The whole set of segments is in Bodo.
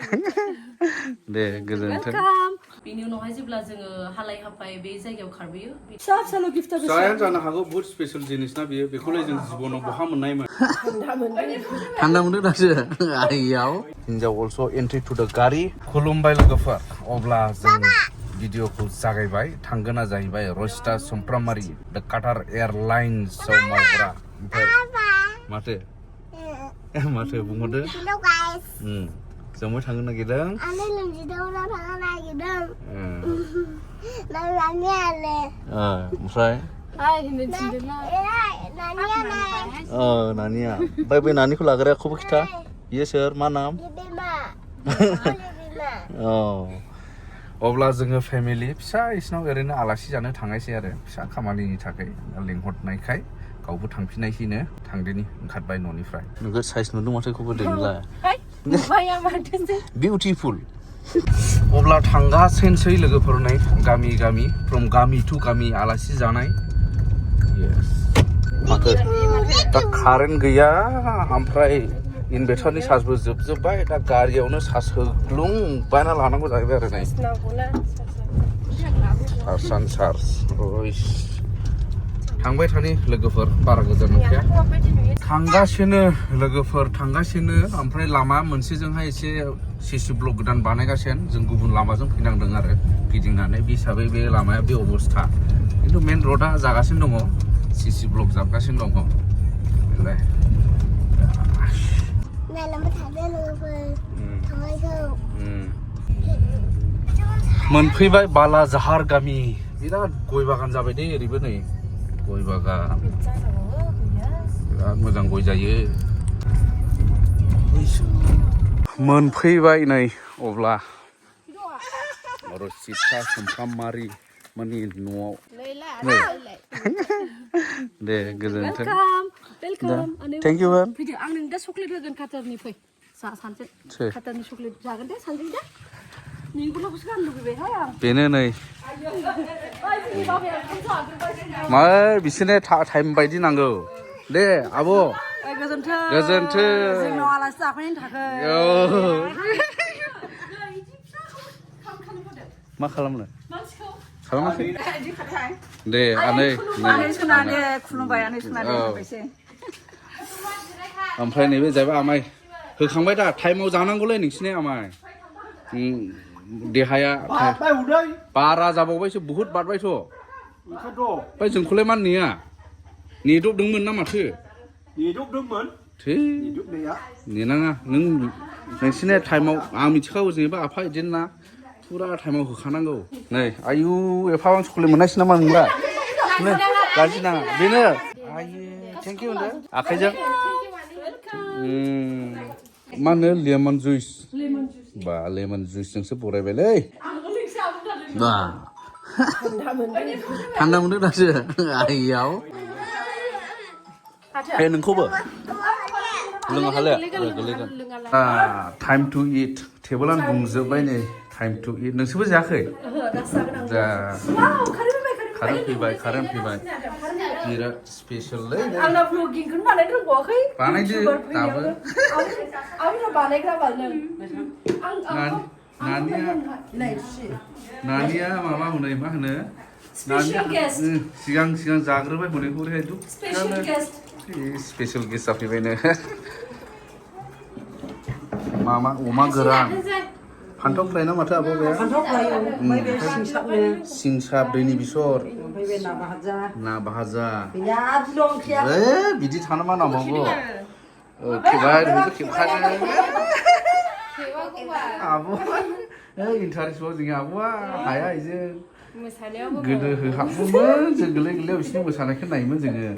दे गोजोन्थों बेनि उनावहाय जेब्ला जोङो हालाय हाफाय बे जायगायाव खारबोयो फिसा फिसाल' गिफ्ट जाया जानो हागौ बहुत स्पेशल जिनिस ना बियो बेखौलाय जों जिबनाव बहा मोननायमोन थान्दा मोनदों दासो आइयाव हिन्जाव अलस' एन्ट्रि टु द गारि खुलुमबाय लोगोफोर अब्ला जों भिडिअखौ जागायबाय थांगोना जाहैबाय रस्ता सुमफ्रामारि द काटार एयारलाइन्सआव मावग्रा ओमफ्राय माथो माथो बुंहरदो जोंबो थांनो नागिरदों ओमफ्राय नानिया ओमफ्राय बे नानिखौ लाग्रायाखौबो खिथा बियो सोर मा नाम अब्ला जोङो फेमिलि फिसा इसिनाव ओरैनो आलासि जानो थांनायसै आरो फिसा खामानिनि थाखाय लिंहरनायखाय गावबो थांफिननायसैनो थांदिनि ओंखारबाय न'निफ्राय नोगोद साइज नुदों माथो खौबो दोनला बिउटिफुल अब्ला थांगासिनोसै लोगोफोर नै गामि गामि फ्रम गामि टु गामि आलासि जानाय माथो दा कारेन्ट गैया ओमफ्राय इनभार्टारनि चार्जबो जोबजोब्बाय दा गारियावनो चार्ज होग्लुंबायना लानांगौ जाहैबाय आरो नै चार्ज थांबाय थानि लोगोफोर बारा गोजान नंखाया थांगासिनो लोगोफोर थांगासिनो ओमफ्राय लामा मोनसेजोंहाय एसे सिसि ब्लक गोदान बानायगासिनो जों गुबुन लामाजों फैनांदों आरो गिदिंनानै बे हिसाबै बे लामाया बे अबस्था खिन्थु मेन रडा जागासिनो दङ सिसि ब्लक जाबगासिनो दङ मोनफैबाय बालाजाहार गामि बिराद गय बागान जाबाय दे ओरैबो नै गय बागान बिराद मोजां गय जायो मोनफैबाय नै अब्ला रसिता सुमफ्रामारि मानि न'आव दे गोजोन्थों थेंक इउ मेम फैदो आं नोंनो दा चक्लेट होगोन काटारनि फै सानसे काटारनि चक्लेट जागोन दे सानसे दे नोंखौल'सो गाननो लुबैबायहाय आं बेनो नै मा बिसोरनो टाइम बायदि नांगौ दे आब' गोजोन्थों जोंनाव आलासि जाफैनायनि थाखाय मा खालामनो खालामाखै दे आनै खुलुमबाय आनै सनादे ओमफ्राय नैबे जाहैबाय आमाय होखांबाय दा टाइमाव जानांगौलै नोंसिनि आमाय देहाया बारा जाबावबायसो बुहुत बारबायथ' ओमफ्राय जोंखौलाय मा नेया नेदबदोंमोन ना माथो नेनाङा नों नोंसिनि टाइमाव आं मिथिखागौ जेनेबा आफा बिदिनो ना फुरा टाइमाव होखानांगौ नै आयु एफाबां चक्लेट मोनासै नामा नोंलाय गाज्रि नाङा बेनो आयु थेंक इउ होनदो आखाइजों मा होनो लेमन जुइस बा लेमन जुइसजोंसो बरायबायलै बा थान्दा मोनदों दासो आइयाव ए नोंखौबो लोंनो हाले गोलैगोन टाइम टु इट टेबोलानो बुंजोब्बाय नै टाइम टु इट नोंसोरबो जायाखै जा कारेन्ट फैबाय बिराद स्पेशलै आंना ब्लगिंखौनो बानायनो रोंबावाखै बानायदो दाबो नानिया माबा हनै मा होनो सिगां जाग्रोबाय हनैखौ स्पेशल गेस्ट जाफैबायनो मामा अमा गोरान फान्थाव फ्राय ना माथो आब' बे सिंसाब दैनि बिसर ना भाजा बिदि थानो मा नांबावगौ खेबाय बेखौ खेबखादों आब' इन्टारेस्टआव जोंनि आब'आ हाया इजों गोदो होहाबोमोन जों गोरलै गोरलैयाव बिसिनि मोसानायखौ नायोमोन जोङो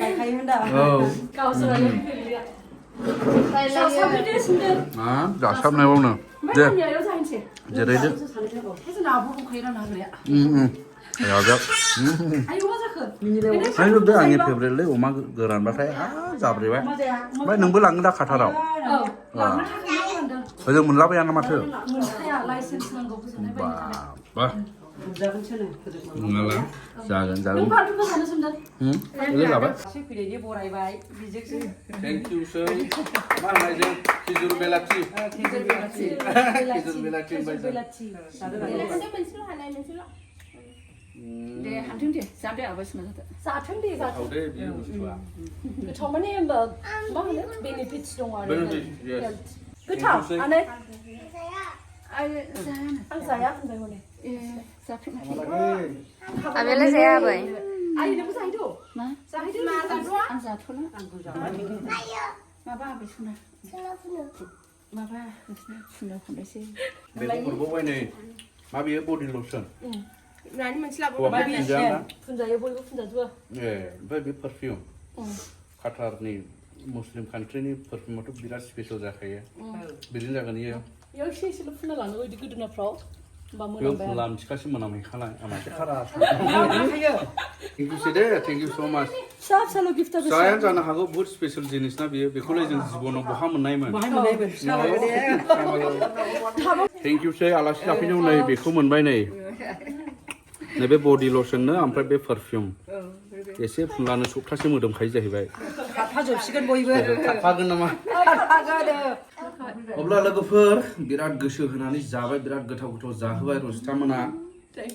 जासाबनायावनो दे जिरायदो बे आंनि फेभरेटलै अमा गोरानबाथाय जाब्रेबाय ओमफ्राय नोंबो लाङो दा काटाराव ओजों मोनलाबाया ना माथो नङाला जागोन नों जागोन बाथौखौ सानो सोमदों लोगो जाबाय फैनायनि बरायबाय बेजोंसो थेंक इउ सै मा होननाय जों खिजुर बेलाथि खिजुर बेलाथि दे हानथों दे जादो आबासना जाथों दे औ दे बियो बुस्थुआ गोथाव माने होमबा मा होनो बेनिफिट्स दं आरो गोथाव आने आं जाया होनबाय हनै आबेलाय जाया आबै आइ नोंबो जाहैदो मा जाहैदो मा जाथ'आ आं जाथ'ला माबा आबै सना माबा फुनो फुनोसै बेखौ हरबावबाय नै मा बेयो बडि लसन नानि मोनसे लाबो फुनजायो बयबो फुनजाजोबो ए ओमफ्राय बे पारफिउम काटारनि मुस्लिम कान्ट्रिनि पारफिउमाथ' बिराद स्पेशल जाखायो बिदिनो जागोन इयो इयाव एसे एसेल' फुनना लानो बिदि गोदोनाफ्राव होमबा बेयाव मोनामबाय लामथिखासो मोनामहैखानाय आंनासो खारा थेंक इउ सै दे थेंक इउ स' माच फिसा फिसाल' गिफ्ट जाया जानो हागौ बहुत स्पेशल जिनिस ना बियो बेखौलाय जों जिबनाव बहा मोननायमोन थेंक इउ सै आलासि जाफैनायाव नै बेखौ मोनबाय नै नैबे बडि लसननो ओमफ्राय बे पारफिउम एसे फुनलानो सप्तासे मोदोमखायो जाहैबाय थाफाजोबसिगोन बयबो थाफागोन नामा अब्ला लोगोफोर बिराद गोसो होनानै जाबाय बिराद गोथाव गोथाव जाहोबाय रजितामोना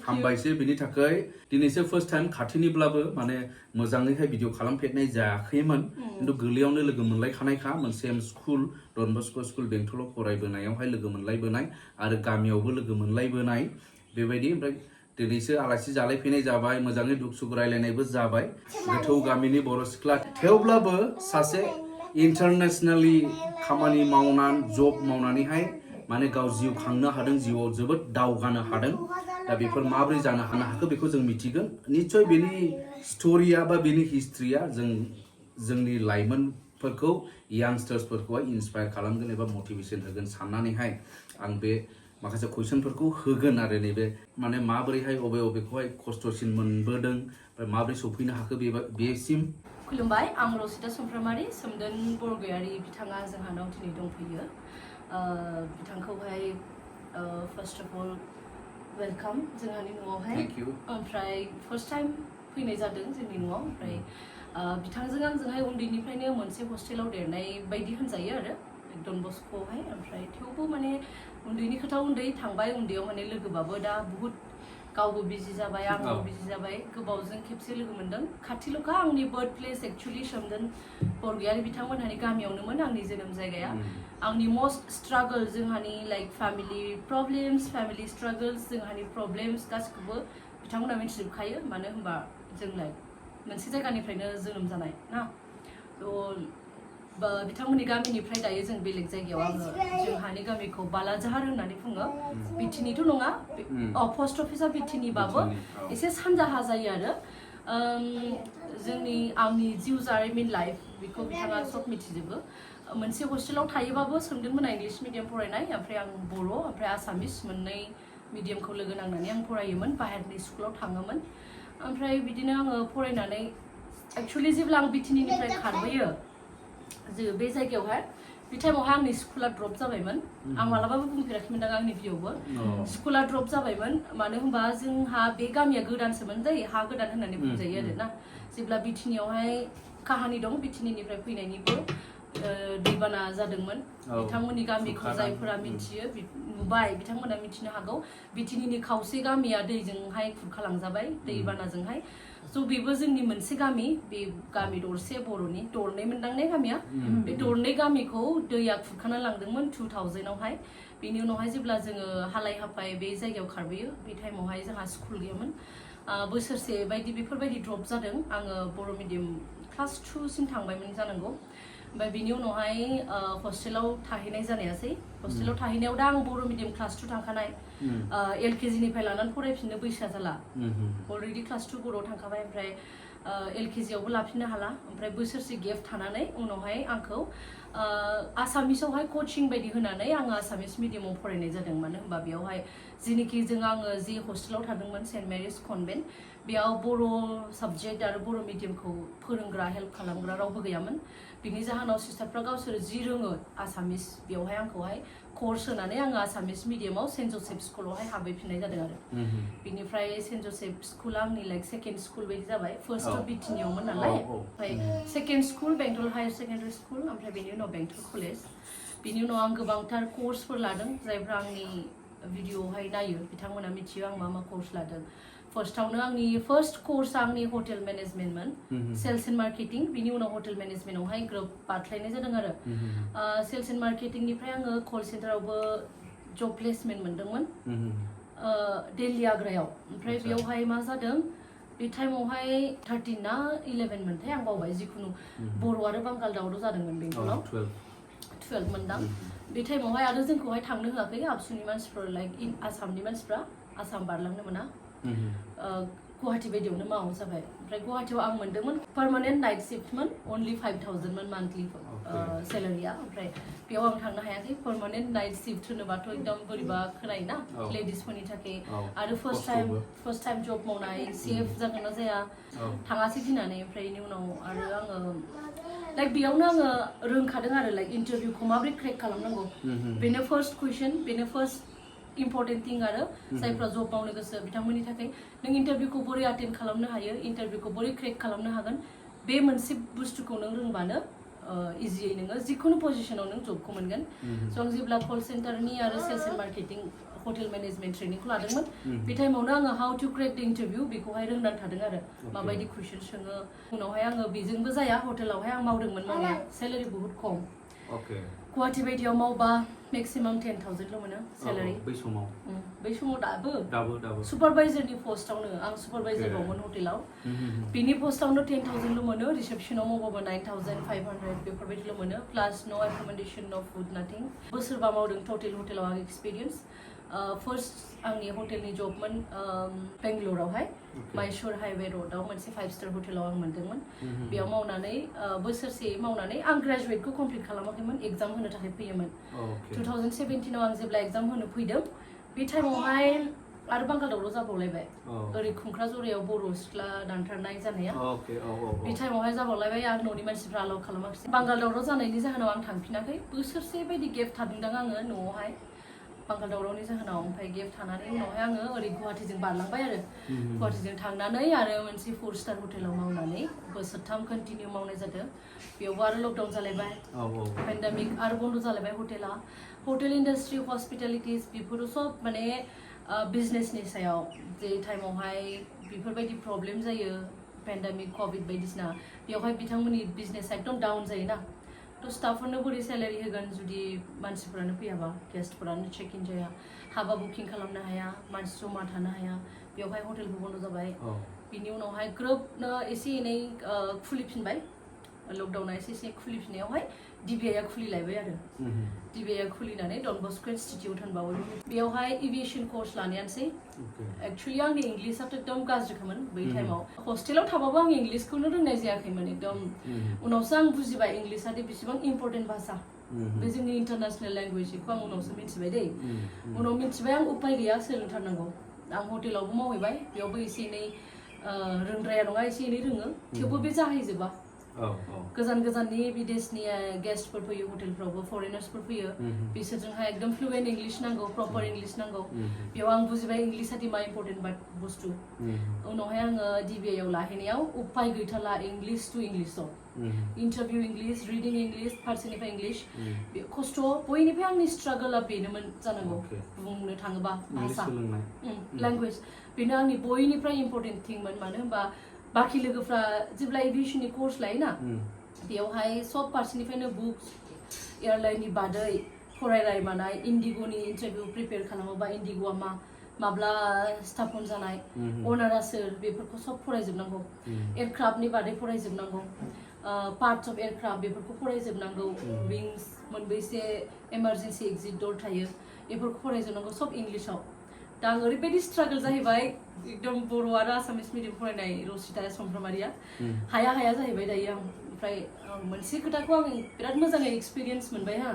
हामबायसै बिनि थाखाय दिनैसो फार्स्ट टाइम खाथिनिब्लाबो माने मोजाङैहाय भिडिअ खालामफेरनाय जायाखैमोन खिन्थु गोरलैयावनो लोगो मोनलायखानायखा मोनसे स्कुल डन बस्क' स्कुल बेंटलाव फरायबोनायावहाय लोगो मोनलायबोनाय आरो गामियावबो लोगो मोनलायबोनाय बेबायदि ओमफ्राय दिनैसो आलासि जालायफैनाय जाबाय मोजाङै दुख सुख रायलायनायबो जाबाय गोथौ गामिनि बर' सिख्ला थेवब्लाबो सासे इन्टारनेसनेलि खामानि मावनानै जब मावनानैहाय माने गाव जिउ खांनो हादों जिउआव जोबोद दावगानो हादों दा बेफोर माबोरै जानो हाखो बेखौ जों मिथिगोन निश्चय बेनि स्ट'रिया बा बेनि हिस्ट्रिया जोंनि लाइमोनफोरखौ यांस्टार्सफोरखौहाय इन्सपायार खालामगोन एबा मटिभेसन होगोन साननानैहाय आं बे माखासे कुइसनफोरखौ होगोन आरो नैबे माने माबोरैहाय अबेखौहाय खस्थ'सिन मोनबोदों ओमफ्राय माबोरै सफैनो हाखो बेसिम खुलुमबाय आं रसिदा समफ्रामारि सोमदोन बरगयारि बिथाङा जोंहानाव दिनै दंफैयो बिथांखौहाय फार्स्ट अफ अल वेलकाम जोंहानि न'आवहाय ओमफ्राय फार्स्ट टाइम फैनाय जादों जोंनि न'आव ओमफ्राय बिथांजों आंजोंहाय उन्दैनिफ्रायनो मोनसे हस्टेलाव देरनाय बायदि होनजायो आरो डन बस्क'आवहाय ओमफ्राय थेवबो माने उन्दैनि खोथा उन्दै थांबाय उन्दैयाव माने लोगोबाबो दा बुहुत गावबो बिजि जाबाय आंबो बिजि जाबाय गोबावजों खेबसे लोगो मोनदों खाथिल'खा आंनि बार्थ प्लेस एक्चुअलि सोमदोन बरगयारि बिथांमोनहानि गामियावनोमोन आंनि जोनोम जायगाया आंनि मस्ट स्ट्रागल जोंहानि लाइक फेमिलि प्रब्लेम्स फेमिलि स्ट्रागल्स जोंहानि प्रब्लेम्स गासिखौबो बिथांमोना मिथिजोबखायो मानो होनबा जों लाइक मोनसे जायगानिफ्रायनो जोनोम जानाय ना बिथांमोननि गामिनिफ्राय दायो जों बेलेग जायगायाव आङो जोंहानि गामिखौ बालाजाहार होननानै बुङो बिटिनिथ' नङा पस्ट अफिसा बिटिनिबाबो एसे सानजाहा जायो आरो आंनि जिउ जारिमिन लाइफ बेखौ बिथाङा सब मिथिजोबो मोनसे हस्टेलाव थायोबाबो सोमदोनमोना इंलिश मिडियाम फरायनाय ओमफ्राय आं बर' ओमफ्राय आसामिस मोननै मिडियामखौ लोगो नांनानै आं फरायोमोन बाहेरनि स्कुलाव थाङोमोन ओमफ्राय बिदिनो आङो फरायनानै एक्चुअलि जेब्ला आं बिटिनिनिफ्राय खारबोयो बे जायगायावहाय बे टाइमावहाय आंनि स्कुला ड्रप जाबायमोन आं मालाबाबो बुंफेराखैमोन आंनि भिडिअ'आवबो स्कुला ड्रप जाबायमोन मानो होनबा जोंहा बे गामिया गोदानसोमोन जायो हा गोदान होननानै बुंजायो आरो ना जेब्ला बिटिनियावहाय काहानि दं बिटिनिनिफ्राय फैनायनिबो दैबाना जादोंमोन बिथांमोननि गामिखौ जायफोरा मिथियो नुबाय बिथांमोना मिथिनो हागौ बिटिनिनि खावसे गामिया दैजोंहाय खुरखालांजाबाय दैबानाजोंहाय स' बेबो जोंनि मोनसे गामि बे गामि दरसे बर'नि दरनै मोनदांनाय गामिया बे दरनै गामिखौ दैया खुरखाना लांदोंमोन 2000आवहाय बेनि उनावहाय जेब्ला जोङो हालाय हाफाय बे जायगायाव खारबोयो बे टाइमावहाय जोंहा स्कुल गैयामोन बोसोरसे बायदि बेफोरबायदि ड्रप जादों आङो बर' मिडियाम क्लास 2 सिम थांबायमोन जानांगौ ओमफ्राय बिनि उनावहाय हस्टेलाव थाहैनाय जानायासै हस्टेलाव थाहैनायाव दा आं बर' मिडियाम क्लास 2 थांखानाय LKG निफ्राय लानानै फरायफिननो बैसोआ जाला अलरेडि क्लास 2 बर'आव थांखाबाय ओमफ्राय LKG आवबो लाफिननो हाला ओमफ्राय बोसोरसे गेप थानानै उनावहाय आंखौ आसामिसावहाय कचिं बायदि होनानै आङो आसामिस मिडियामाव फरायनाय जादों मानो होनबा बेयावहाय जेनोखि आङो जि हस्टेलाव थादोंमोन सेन्ट मेरिस कनभेन्ट बेयाव बर' साबजेक्ट आरो बर' मिडियामखौ फोरोंग्रा हेल्प खालामग्रा रावबो गैयामोन बिनि जाहोनाव सिस्टारफ्रा गावसोर जि रोङो आसामिस बेयावहाय आंखौहाय कर्स होनानै आङो आसामिस मिडियामाव सेन्ट जसेफ स्कुलावहाय हाबहैफिननाय जादों आरो बिनिफ्राय सेन्ट जसेफ स्कुला आंनि लाइक सेकेन्ड स्कुल बायदि जाबाय फार्स्टआव बिटिनियावमोन नालाय ओमफ्राय सेकेन्ड स्कुल बेंटल हायार सेकेन्डारि स्कुल ओमफ्राय बेनि उनाव बेंटल कलेज बिनि उनाव आं गोबांथार कर्सफोर लादों जायफ्रा आंनि भिडिअआवहाय नायो बिथांमोना मिथियो आं मा मा कर्स लादों फार्स्टआवनो आंनि फार्स्ट कर्सआ आंनि हटेल मेनेजमेन्टमोन सेल्स एन्ड मार्केटिं बिनि उनाव हटेल मेनेजमेन्टआवहाय ग्रोब बारख्लायनाय जादों आरो सेल्स एन्ड मार्केटिंनिफ्राय आङो कल सेन्टारावबो जब प्लेसमेन्ट मोनदोंमोन दिल्ली आग्रायाव ओमफ्राय बेयावहाय मा जादों बे टाइमावहाय 13 ना 11 मोनथाय आं बावबाय जिखुनु बर' आरो बांगाल दावराव जादोंमोन बेंगलाव 12 मोनदां बे टाइमावहाय आरो जोंखौहाय थांनो होआखै आबसुनि मानसिफोर लाइक आसामनि मानसिफ्रा आसाम बारलांनो मोना गुवाहाटी बायदियावनो मावो जाबाय ओमफ्राय गुवाहाटीयाव आं मोनदोंमोन पार्मानेन्ट नाइट शिफ्टमोन अनलि 5,000मोन मान्थलि सेलारिया ओमफ्राय बेयाव आं थांनो हायाखै पार्मानेन्ट नाइट शिफ्ट होनोबाथ' एकदम बोरैबा खोनायोना लेडिसफोरनि थाखाय आरो फार्स्ट टाइम जब मावनाय सेफ जागोन ना जाया थाङासै गिनानै ओमफ्राय बेनि उनाव आरो आङो लाइक बेयावनो आङो रोंखादों आरो लाइक इन्टारभिउखौ माबोरै क्रेक खालामनांगौ बेनो फार्स्ट कुइसन बेनो फार्स्ट इम्पर्टेन्ट थिं आरो जायफ्रा जब मावनो गोसो बिथांमोननि थाखाय नों इन्टारभिउखौ बोरै एटेन्ड खालामनो हायो इन्टारभिउखौ बोरै क्रेक खालामनो हागोन बे मोनसे बुस्थुखौ नों रोंबानो इजियै नोङो जिखुनु पजिशनाव नों जबखौ मोनगोन स' आं जेब्ला कल सेन्टारनि आरो sales and marketing hotel management ट्रेनिंखौ लादोंमोन बे टाइमावनो आङो how to crack the interview बेखौहाय रोंनानै थादों आरो माबायदि कुइसन सोङो उनावहाय आङो बेजोंबो जाया हटेलावहाय आं मावदोंमोन मावनाया सेलारि बुहुत खम गुवाहाटी बायदियाव मावबा मेक्सिमाम 10,000ल' मोनो सेलारि बै समाव दाबो सुपारभाइजारनि पस्टआवनो आं सुपारभाइजारावमोन हटेलाव बिनि पस्टआवनो 10,000ल' मोनो रिसेपसनाव मावबाबो 9,500 बेफोरबायदिल' मोनो प्लास न' एकमडेसन न' फुड नाथिं बोसोरबा मावदों टटेल हटेलाव आं एक्सपिरियेन्स फार्स्ट आंनि हटेलनि जबमोन बेंगलरावहाय माइसुर हाइवे रोडआव मोनसे 5-स्टार हटेलाव आं मोनदोंमोन बेयाव मावनानै बोसोरसे मावनानै आं ग्रेजुवेटखौ कमप्लिट खालामाखैमोन एग्जाम होनो थाखाय फैयोमोन 2017आव आं जेब्ला एग्जाम होनो फैदों बे टाइमावहाय आरो बांगाल दावराव जाबावलायबाय ओरै खुंख्राजरायाव बर' सिख्ला दानथारनाय जानाया बे टाइमावहाय जाबावलायबाय आरो न'नि मानसिफ्रा आलाउ खालामाखिसै बांगाल दावराव जानायनि जाहोनाव आं थांफिनाखै बोसोरसे बायदि गेप थादोंदां आङो न'आवहाय बांगाल दावरावनि जाहोनाव ओमफ्राय गेप थानानै उनावहाय आङो ओरै गुवाहाटीजों बारलांबाय आरो गुवाहाटीजों थांनानै आरो मोनसे 4-स्टार हटेलाव मावनानै बोसोरथाम कन्टिनिउ मावनाय जादों बेयावबो आरो लकडाउन जालायबाय पेन्डेमिक आरो बन्द जालायबाय हटेला हटेल इन्डास्ट्रि हस्पिटालिटिस बेफोरो सब माने बिजनेसनि सायाव जे टाइमावहाय बेफोरबायदि प्रब्लेम जायो पेन्डेमिक कभिड बायदिसिना बेयावहाय बिथांमोननि बिजनेसा एकदम डाउन जायोना थ' स्टाफफोरनो बोरै सेलारि होगोन जुदि मानसिफोरानो फैयाबा गेस्टफोरानो चेक इन जाया हाबा बुकिं खालामनो हाया मानसि जमा थानो हाया बेवहाय हटेलबो बन्द जाबाय बिनि उनावहाय ग्रोबनो एसे एनै खुलिफिनबाय लकडाउना एसे खुलिफिननायावहाय डिबिआइआ खुलिलायबाय आरो डिबिआइआ खुलिनानै डन बस्क' इनस्टिटिउट होनबावो बेयावहाय एभिएसन कर्स लानायानोसै एक्चुअलि आंनि इंलिसाथ' एकदम गाज्रिखामोन बै टाइमाव हस्टेलाव थाबाबो आं इंलिसखौनो रोंनाय जायाखैमोन एकदम उनावसो आं बुजिबाय इंलिसादि बेसेबां इम्पर्टेन्ट भाषा बे जोंनि इन्टारनेसनेल लेंगुवेज बेखौ आं उनावसो मिथिबाय दै उनाव मिथिबाय आं उपाय गैया सोलोंथारनांगौ आं हटेलावबो मावहैबाय बेयावबो एसे एनै रोंद्राया नङा एसे एनै रोङो थेवबो बे जाहैजोबा गोजान गोजाननि बिदेशनि गेस्टफोर फैयो हटेलफ्रावबो फरेनार्सफोर फैयो बिसोरजोंहाय एकदम फ्लुएन्ट इंलिश नांगौ प्रपार इंलिश नांगौ बेयाव आं बुजिबाय इंलिसादि मा इम्पर्टेन्ट बुस्थु उनावहाय आङो डिबिआइआव लाहैनायाव उपाय गैथारला इंलिश टु इंलिशआव इन्टारभिउ इंलिश रिडिं इंलिश फारसेनिफ्राय इंलिश खस्थ' बयनिफ्राय आंनि स्ट्रागोलआ बेनोमोन जानांगौ बुंनो थाङोबा भाषा लेंगुवेज बेनो आंनि बयनिफ्राय इम्पर्टेन्ट थिंमोन मानो होनबा बाखि लोगोफ्रा जेब्ला एभिएसननि कर्स लायोना बेयावहाय सब फारसेनिफ्रायनो बुक्स एयारलाइननि बादै फरायनाय मानाय इन्डिग'नि इन्टारभिउ प्रिपेयार खालामोबा इन्डिग'आ माब्ला स्थापन जानाय अनारा सोर बेफोरखौ सब फरायजोबनांगौ एयारक्राफ्टनि बादै फरायजोबनांगौ पार्टस अफ एयारक्राफ्ट बेफोरखौ फरायजोबनांगौ विंस मोनबेसे इमारजेन्सि एक्जिट डोर थायो बेफोरखौ फरायजोबनांगौ सब इंलिशआव दा आं ओरैबायदि स्ट्रागल जाहैबाय एकदम बर' आरो आसामिस मिडियाम फरायनाय रसिता समफ्रामारिया हाया जाहैबाय दायो आं ओमफ्राय मोनसे खोथाखौ आं बिराद मोजाङै एक्सपिरियेन्स मोनबाय हा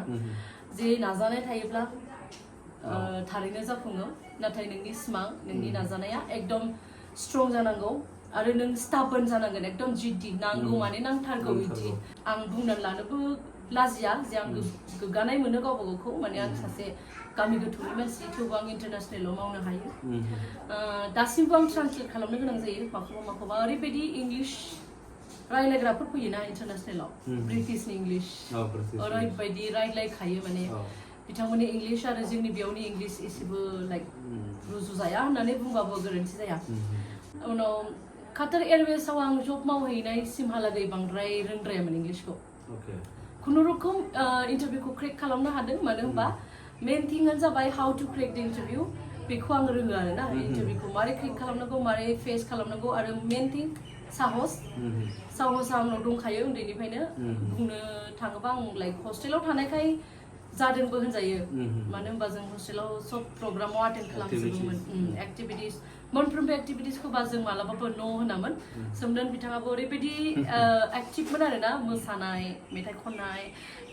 जे नाजानाय थायोब्ला थारैनो जाफुङो नाथाय नोंनि सिमां नोंनि नाजानाया एकदम स्ट्रं जानांगौ आरो नों स्टाबर्न जानांगोन एकदम जिद्दि नांगौ माने नांथारगौ बिदि आं बुंनानै लानोबो लाजिया जे आं गोग्गानाय मोनो गावबा गावखौ माने आं सासे गामि गोथौनि मानसि थेवबो आं इन्टारनेसनेलाव मावनो हायो दासिमबो आं ट्रान्सलेट खालामनो गोनां जायो माखौबा ओरैबायदि इंलिश रायलायग्राफोर फैयोना इन्टारनेसनेलाव ब्रिटिशनि इंलिश ओरैबायदि रायलायखायो माने बिथांमोननि इंलिश आरो जोंनि बेयावनि इंलिश एसेबो लाइक रुजुजाया होननानै बुंबाबो गोरोन्थि जाया उनाव काटार एयारवेजआव आं जब मावहैनायसिमहालागै बांद्राय रोंद्रायामोन इंलिशखौ खुनुरुखुम इन्टारभिउखौ क्रेक खालामनो हादों मानो होनबा मेन थिंआनो जाबाय how to crack the interview बेखौ आं रोङो आरोना इन्टारभिउखौ मारै क्रेक खालामनांगौ मारै फेस खालामनांगौ आरो मेन थिं साहसआ आंनाव दंखायो उन्दैनिफ्रायनो बुंनो थाङोबा आं लाइक हस्टेलाव थानायखाय जादोंबो होनजायो मानो होनबा जों हस्टेलाव सब प्रग्रामाव एटेन्ड खालामजोबोमोन एक्टिभिटिस मोनफ्रोमबो एक्टिभिटिसखौबा जों मालाबाबो न' होनामोन सोमदोन बिथाङाबो ओरैबायदि एक्टिभमोन आरोना मोसानाय मेथाइ खननाय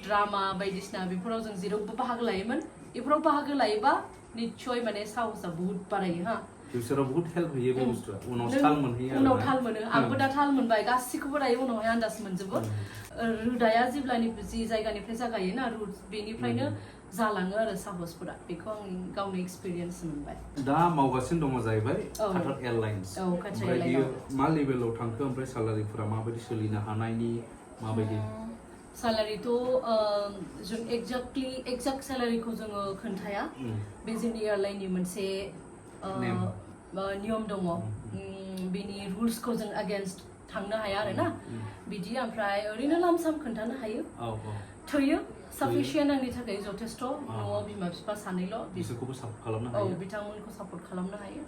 ड्रामा बायदिसिना बेफोराव जों जेरावबो बाहागो लायोमोन बेफोराव बाहागो लायोबा निस्सय माने साहसआ बहुत बारायो हा फिउचाराव बहुत हेल्प होयो बे बुस्थुआ उनाव थाल मोनहैयो उनाव थाल मोनो आंबो दा थाल मोनबाय गासिखौबो दायो उनावहाय आन्दाज मोनजोबो रोदाया जेब्लानिफ्राय जि जायगानिफ्राय जागायोना रुट बेनिफ्रायनो जालाङो आरो साहसफोरा बेखौ आं गावनि एक्सपिरियेन्स मोनबाय दा मावगासिनो दङ जाहैबाय काटार एयारलाइन्स ओमफ्राय बियो मा लेभेलाव थांखो ओमफ्राय सालारिफोरा माबायदि सोलिनो हानायनि माबायदि सालारिथ' जों एक्जाक्ट सालारिखौ जोङो खोन्थाया बे जोंनि एयारलाइननि मोनसे नियम दङ बेनि रुल्सखौ जों एगेन्स्ट थांनो हाया आरोना बिदि ओमफ्राय ओरैनो लामसाम खोन्थानो हायो थोयो साफिसियेन्ट आंनि थाखाय जथेस्थ न'आव बिमा बिफा सानैल' बिसोरखौबो सापर्ट खालामनो हायो बिथांमोनखौ सापर्ट खालामनो हायो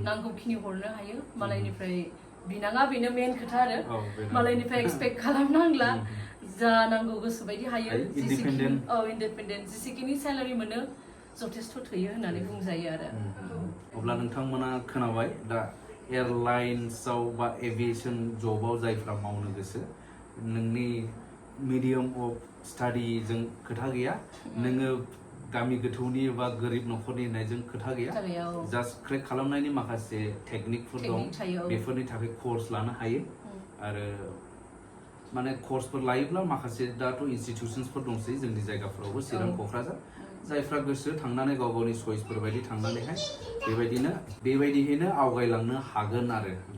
नांगौखिनि हरनो हायो मालायनिफ्राय बिनाङा बेनो मेन खोथा आरो मालायनिफ्राय एक्सपेक्ट खालामनांला जा नांगौ गोसो बायदि हायो इन्डिपेन्डेन्ट जेसेखिनि सेलारि मोनो जथेस्थ थोयो होननानै बुंजायो आरो अब्ला नोंथांमोना खोनाबाय दा एयारलाइन्सआव बा एभिएसन जबाव जायफ्रा मावनो गोसो नोंनि मिडियाम अफ स्टाडिजों खोथा गैया नोङो गामि गोथौनि बा गोरिब न'खरनि होननायजों खोथा गैया जास्ट क्रेक खालामनायनि माखासे टेकनिकफोर दं बेफोरनि थाखाय कर्स लानो हायो आरो माने कर्सफोर लायोब्ला माखासे दाथ' इनस्टिटिउसन्सफोर दंसै जोंनि जायगाफोरावबो चिरां क'क्राझार जायफ्रा गोसो थांनानै गाव गावनि चइसफोर बायदि थांनानैहाय बेबायदिहैनो आवगायलांनो हागोन आरो